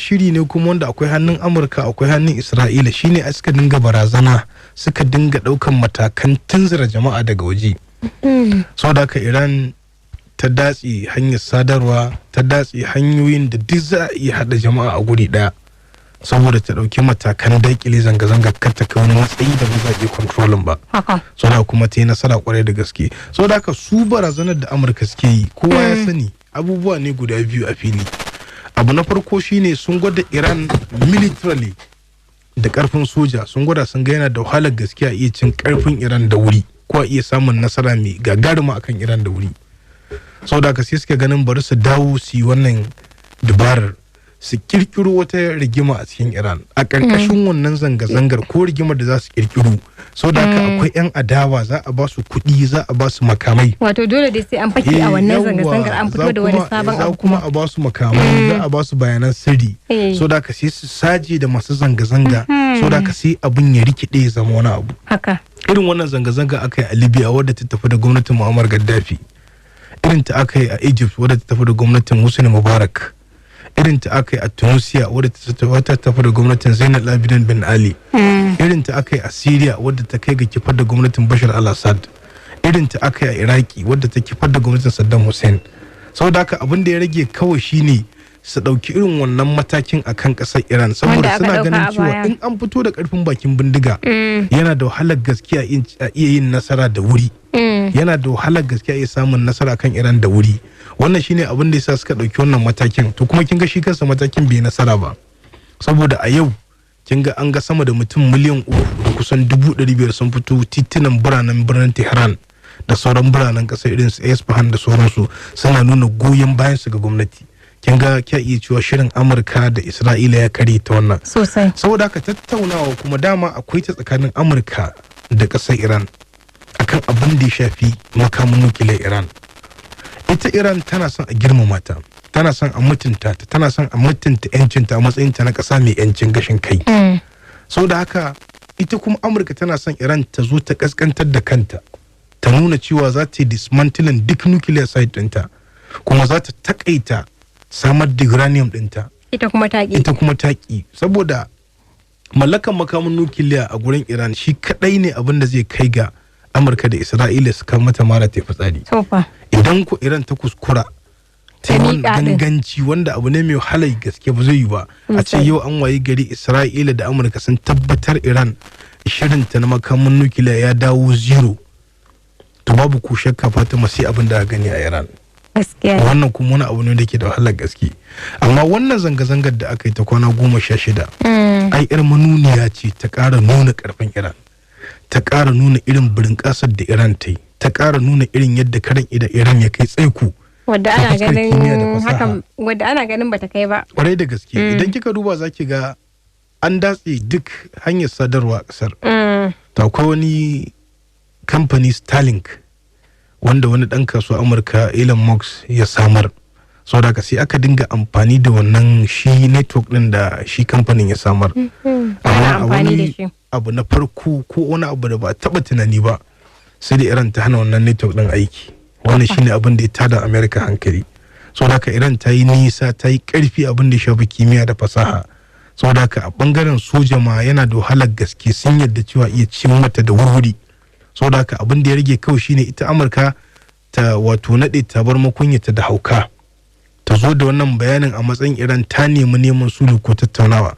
shiri ne kuma wanda akwai hannun Amurka akwai hannun Isra'ila, shine a suka dinga barazana suka dinga ɗaukan matakan tunzura jama'a daga waje. Saboda haka Iran ta datse hanyar sadarwa, ta datse hanyoyin da duk za a iya haɗa jama'a a guri ɗaya saboda ta ɗauki matakan daƙile zanga-zanga kar ta kai wani matsayi da ba za a iya kontrolin ba. Saboda kuma ta yi nasara kwarai da gaske. Saboda haka su barazanar da Amurka suke yi kowa ya sani abubuwa ne guda biyu a fili. Abu na farko shine sun gwada Iran militarily da karfin soja, sun gwada sun ga yana da wahalar gaske a iya cin karfin Iran da wuri ko a iya samun nasara mai gagaruma akan Iran da wuri. Saboda haka sai suka ganin bari su dawo su yi wannan dabarar su kirkiro wata rigima a cikin Iran a ƙarƙashin wannan zanga-zangar ko rigimar da za su kirkiro. Saboda haka akwai 'yan adawa za a ba su kuɗi, za a ba su makamai. Wato dole dai sai an fake a wannan zanga-zangar an fito da wani sabon abu. Za kuma a ba su makamai, za a ba su bayanan sirri. Saboda haka sai su saje da masu zanga-zanga. Saboda haka sai abin ya rikide ya zama wani abu. Haka. Irin wannan zanga-zanga aka yi a Libya wadda ta tafi da gwamnatin Muammar Gaddafi. Irin ta aka yi a Egypt wadda ta tafi da gwamnatin Hosni Mubarak. Irin ta aka yi a Tunisia wadda ta tafi da gwamnatin Zainal Abidin bin Ali. Irin ta aka yi a Syria wadda ta kai ga kifar da gwamnatin Bashar al-Assad. Irin ta aka yi a Iraki wadda ta kifar da gwamnatin Saddam Hussein. Saboda haka abin da ya rage kawai shine su ɗauki irin wannan matakin a kan ƙasar Iran saboda suna ganin cewa in an fito da ƙarfin bakin bindiga yana da wahalar gaskiya a iya yin nasara da wuri. Yana da wahalar gaskiya iya samun nasara kan Iran da wuri. Wannan shine abin da yasa suka ɗauki wannan matakin. To kuma kin ga shi kansa matakin bai nasara ba saboda a yau kin ga an ga sama da mutum miliyan 3 da kusan 500,000 sun fito titunan birnin Tehran da sauran biranen ƙasar irin su Isfahan da sauransu suna nuna goyon bayan su ga gwamnati. Kin ga kya iya cewa shirin Amurka da Isra'ila ya kare ta wannan sosai. Saboda haka tattaunawa kuma dama akwai ta tsakanin Amurka da ƙasar Iran akan abin da ya shafi makamin nukiliyar Iran. Ita Iran tana son a girmama ta, tana son a mutunta ta, tana son a mutunta yancinta a matsayinta na ƙasa mai yancin gashin kai. Saboda haka ita kuma Amurka tana son Iran ta zo ta kaskantar da kanta, ta nuna cewa za ta yi dismantling duk nuclear site ɗinta kuma za ta takaita samar da uranium ɗinta. Ita kuma taƙi. Saboda mallakan makamin nukiliya a gurin Iran shi kaɗai ne abin da zai kai ga Amurka da Isra'ila su kan mata mara ta fitsari. Idan ku Iran ta kuskura ta yi ganganci wanda abu ne mai wahalar gaske ba zai yi ba. A ce yau an wayi gari Isra'ila da Amurka sun tabbatar Iran shirinta na makamin nukiliya ya dawo zero. To babu ku shakka Fatima sai abin da gani a Iran. Wannan kuma wani abu ne da ke da wahalar gaske. Amma wannan zanga-zangar da aka yi ta kwana 16 ai yar manuniya ce ta ƙara nuna ƙarfin Iran, ta ƙara nuna irin birin ƙasar da Iran ta yi, ta ƙara nuna irin yadda karan Iran ya kai tsaiko. Wadda ana ganin bata kai ba. Kwarai da gaske idan kika duba za ki ga an datse duk hanyar sadarwa a ƙasar. Ta akwai wani kamfani Starlink wanda wani ɗan kasuwa Amurka Elon Musk ya samar. Saboda haka sai aka dinga amfani da wannan shi network ɗin da shi kamfanin ya samar. Amma wani abu na farko ko wani abu da ba a taɓa tunani ba sai da Iran ta hana wannan network ɗin aiki. Wannan shine abin da ya tada America hankali. Saboda haka Iran ta yi nisa, ta yi ƙarfi abin da ya shafi kimiyya da fasaha. Saboda haka a ɓangaren soja ma yana da wahalar gaske sun yadda cewa iya cin mata da wuri. Saboda haka abin da ya rage kawai shine ita Amurka ta wato naɗe ta bar makunyata da hauka, ta zo da wannan bayanin a matsayin Iran ta nemi neman sulhu ko tattaunawa.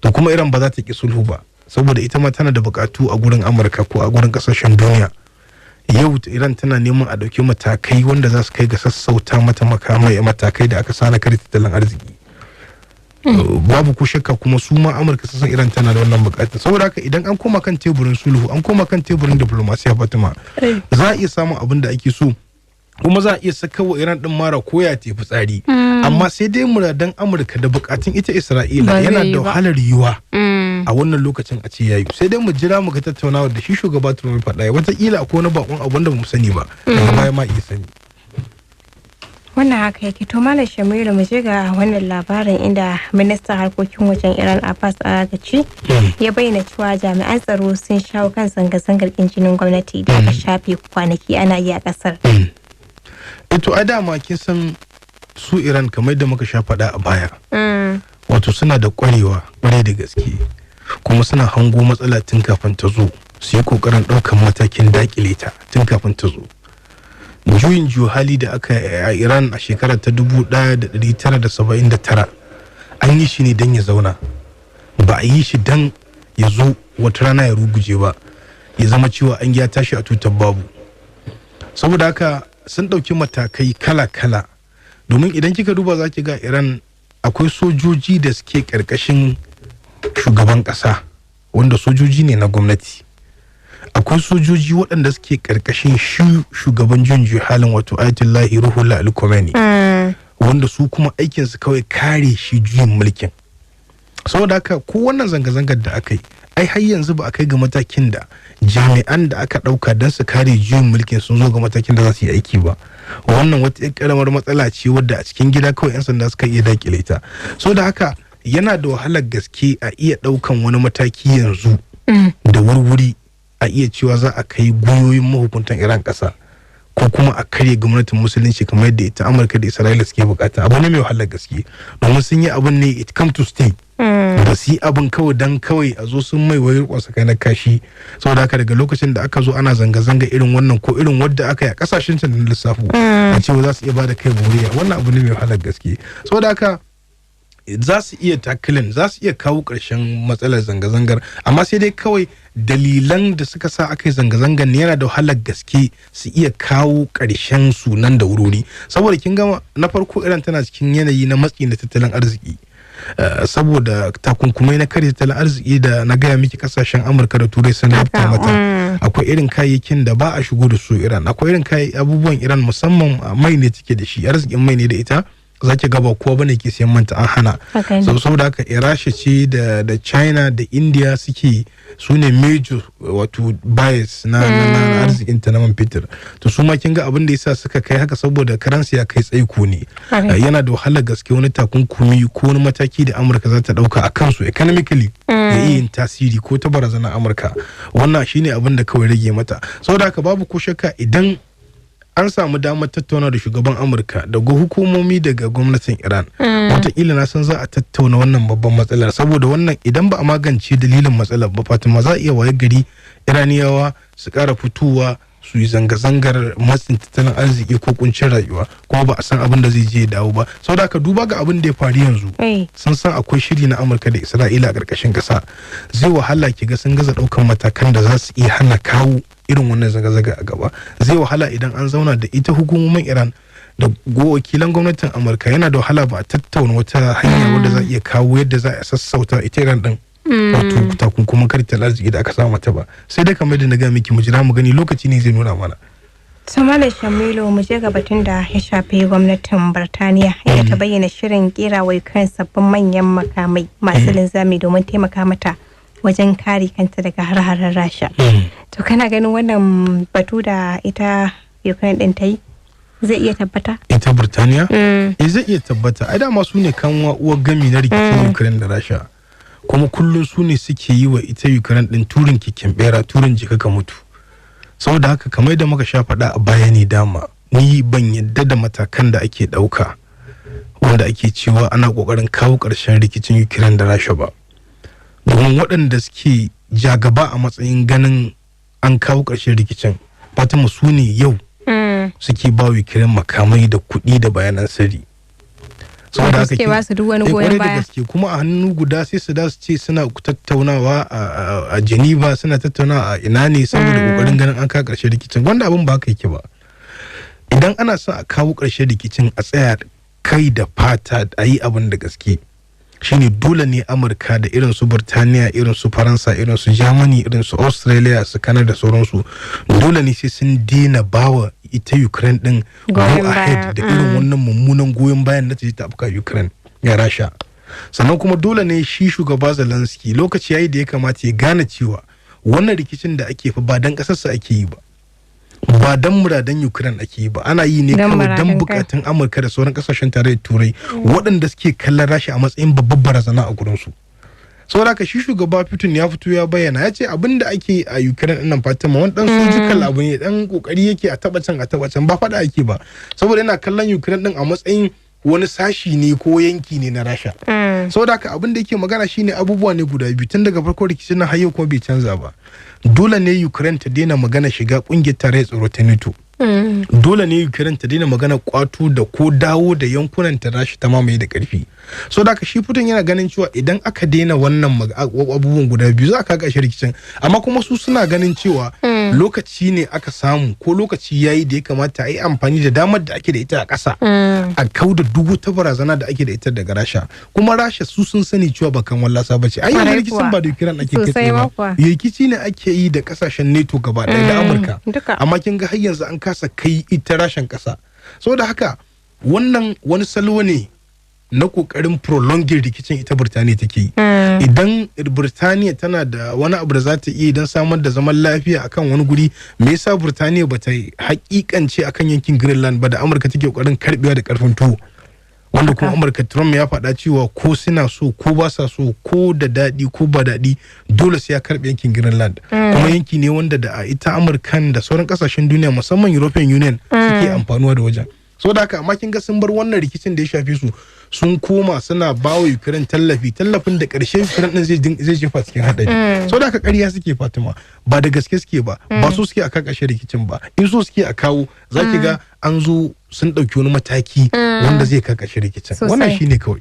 To kuma Iran ba za ta ki sulhu ba saboda ita ma tana da bukatu a gurin Amurka ko a gurin kasashen duniya. Yau Iran tana neman a ɗauki matakai wanda za su kai ga sassauta mata matakai da aka sana kare tattalin arziki. Babu ku shakka kuma su ma Amurka sun san Iran tana da wannan bukatun. Saboda haka idan an koma kan teburin sulhu, an koma kan teburin diplomasiya Fatima, za a iya samun abin da ake so kuma za a iya saka wa Iran din mara koya ta fitsari. Amma sai dai muradan Amurka da bukatun ita Isra'ila yana da wahalar yiwa a wannan lokacin a ce yayi. Sai dai mu jira mu ga tattaunawa da shi shugaba Trump faɗa. Wataƙila akwai wani bakon abun da ba mu sani ba, daga baya ma iya sani. Wannan haka yake. To Malam Shamiru mu je ga wannan labarin inda ministan harkokin wajen Iran Abbas Araghchi ya bayyana cewa jami'an tsaro sun shawo kan zanga-zangar kin jinin gwamnati da aka shafe kwanaki ana yi a kasar. To a dama kin san su Iran kamar da muka sha faɗa a baya wato suna da ƙwarewa ƙwarai da gaske kuma suna hango matsala tun kafin ta zo su yi ƙoƙarin ɗaukan matakin daƙile ta tun kafin ta zo. Juyin juhali da aka yi a Iran a shekarar ta 1979 an yi shi ne don ya zauna, ba a yi shi don ya zo wata rana ya ruguje ba, ya zama cewa an ya tashi a tutar babu. Saboda haka sun ɗauki matakai kala-kala, domin idan kika duba za ki ga Iran akwai sojoji da suke ƙarƙashin shugaban ƙasa wanda sojoji ne na gwamnati, akwai sojoji waɗanda suke ƙarƙashin shugaban juyin halin wato Ayatollah Ruhollah Ali Khomeini wanda su kuma aikinsu kawai kare shi juyin mulkin. Saboda haka ko wannan zanga-zangar da aka yi ai har yanzu ba a kai ga matakin da jami'an da aka ɗauka don su kare juyin mulkin sun zo ga matakin da za su yi aiki ba. Wannan wata ƙaramar matsala ce wadda a cikin gida kawai 'yan sanda suka iya dakile ta. Saboda haka yana da wahalar gaske a iya ɗaukan wani mataki yanzu da wurwuri a iya cewa za a kai gwiwoyin mahukuntan Iran ƙasa ko kuma a karya gwamnatin musulunci kamar yadda ita Amurka da Isra'ila suke bukata. Abu ne mai wahalar gaske domin sun yi abin ne it come to stay. Ba su yi abin kawai dan kawai a zo sun mai wayar kwasa kai na kashi. Saboda haka daga lokacin da aka zo ana zanga-zanga irin wannan ko irin wadda aka yi a kasashen can da lissafu a cewa za su iya bada kai buriya, wannan abu ne mai wahalar gaske. Saboda haka za su iya takilin, za su iya kawo ƙarshen matsalar zanga-zangar, amma sai dai kawai dalilan da suka sa aka yi zanga-zangar ne yana da wahalar gaske su iya kawo ƙarshen su nan da wurori. Saboda kin gama na farko Iran tana cikin yanayi na matsi na tattalin arziki. Saboda takunkumai na kare tattalin arziki da na gaya miki kasashen Amurka da Turai sun rabta mata, akwai irin kayayyakin da ba a shigo da su Iran, akwai irin abubuwan Iran musamman mai ne take da shi, arzikin mai ne da ita za ki gaba kowa bane ke siyan manta an hana. Saboda haka Rasha ce da China da India suke su ne major wato buyers na arzikin ta na man fetur. To su ma kin ga abin da yasa suka kai haka saboda karansi ya kai tsaiko ne. Yana da wahalar gaske wani takunkumi ko wani mataki da Amurka za ta dauka a kansu economically ya iya yin tasiri ko ta barazana Amurka. Wannan shine abin da kawai rage mata. Saboda haka babu ko shakka idan an samu damar tattauna da shugaban Amurka da hukumomi daga gwamnatin Iran, wataƙila na san za a tattauna wannan babban matsalar, saboda wannan idan ba a magance dalilin matsalar ba Fatima za a iya waye gari Iraniyawa su ƙara fitowa su yi zanga-zangar matsin tattalin arziki ko kuncin rayuwa kuma ba a san abin da zai je dawo ba. Saboda haka duba ga abin da ya faru yanzu sun san akwai shiri na Amurka da Isra'ila a ƙarƙashin ƙasa, zai wahala ki ga sun gaza ɗaukan matakan da za su iya hana kawo irin wannan zanga-zanga a gaba. Zai wahala idan an zauna da ita hukumomin Iran da wakilan gwamnatin Amurka, yana da wahala ba a tattauna wata hanya wadda za a iya kawo yadda za a sassauta ita Iran din wato takunkumin kartar arziki da aka samu mata ba. Sai dai kamar da na ga miki mu jira mu gani, lokaci ne zai nuna mana. Malam Shamilu, mu je ga batun da ya shafi gwamnatin Birtaniya inda ta bayyana shirin kera wa kan sabbin manyan makamai masu linzami domin taimaka mata wajen kare kanta daga har-harar Rasha. To kana ganin wannan batu da ita Ukraine din ta yi zai iya tabbata? Ita Birtaniya? Zai iya tabbata. Ai dama su ne kanwa uwar gami na rikicin Ukraine da Rasha. Kuma kullum su ne suke yi wa ita Ukraine din turin kikin bera, turin jika ka mutu. Saboda haka kamar da muka sha faɗa a baya ne dama, ni ban yadda da matakan da ake ɗauka wanda ake cewa ana ƙoƙarin kawo ƙarshen rikicin Ukraine da Rasha ba. Domin waɗanda suke jagaba a matsayin ganin an kawo ƙarshen rikicin Fatima su ne yau suke ba Ukraine makamai da kuɗi da bayanan sirri. Saboda haka ke ba su duk wani goyon baya. Kuma a hannu guda sai su da su ce suna tattaunawa a Geneva, suna tattaunawa a ina ne saboda kokarin ganin an kawo ƙarshen rikicin, wanda abin ba haka yake ba. Idan ana son a kawo ƙarshen rikicin a tsaya kai da fata a yi abin da gaske, shine dole ne Amurka da irin su Burtaniya, irin su Faransa, irin su Germany, irin su Australia, su Canada sauransu, dole ne sai sun daina bawa ita Ukraine din go ahead da irin wannan mummunan goyon bayan na ta afka Ukraine ya Rasha. Sannan kuma dole ne shi shugaba Zelensky lokaci yayi da ya kamata ya gane cewa wannan rikicin da ake fa ba dan kasarsa ake yi ba, ba dan muradan Ukraine ake yi ba, ana yi ne kawai dan bukatun Amurka da sauran kasashen tarayyar Turai waɗanda suke kallon Rasha a matsayin babbar barazana a gurin su. Saboda haka shi shugaba Putin ya fito ya bayyana, ya ce abin da ake a Ukraine ɗin nan Fatima wani ɗan surgical abu ne, ɗan kokari yake a taɓa can ba faɗa ake ba, saboda yana kallon Ukraine ɗin a matsayin wani sashi ne ko yanki ne na Rasha. Saboda haka abin da yake magana shine abubuwa ne guda biyu tun daga farko rikicin nan har yau kuma bai canza ba. Dole ne Ukraine ta daina magana shiga kungiyar tarayyar tsaro ta NATO. Dole ne Ukraine ta daina magana kwato da ko dawo da yankunan ta Rasha ta mamaye da karfi. Saboda haka shi Putin yana ganin cewa idan aka daina wannan abubuwan guda biyu za ka ga rikicin, amma kuma su suna ganin cewa lokaci ne aka samu ko lokaci yayi da ya kamata a yi amfani da damar da ake da ita a ƙasa a kauda duk wata barazana da ake da ita daga Rasha. Kuma Rasha su sun sani cewa ba kan wallasa ba ce. Ai yanzu rikicin ba da Ukraine ake kai ba. Rikici ne ake yi da kasashen NATO gaba ɗaya da Amurka. Amma kin ga har yanzu an kasa kai ita Rashan ƙasa. Saboda haka wannan wani salo ne na kokarin prolonging rikicin ita Birtaniya take yi. Idan Birtaniya tana da wani abu da za ta iya don samar da zaman lafiya akan wani guri, me yasa Birtaniya ba ta hakikance akan yankin Greenland ba da Amurka take kokarin karbewa da karfin tuwo, wanda kuma Amurka Trump ya faɗa cewa ko suna so ko ba sa so ko da daɗi ko ba daɗi dole sai ya karɓe yankin Greenland. Kuma yanki ne wanda da ita Amurkan da sauran kasashen duniya musamman European Union suke amfanuwa da wajen. So da haka amma kin ga sun bar wannan rikicin da ya shafe su sun koma suna bawa Ukraine tallafin da ƙarshe Ukraine din zai jefa cikin haɗari. So da haka ƙarya suke Fatima, ba da gaske suke ba so suke a ƙarshe rikicin ba, in so suke a kawo za ki ga an zo sun ɗauki wani mataki wanda zai ƙarshe rikicin. Wannan shine kawai.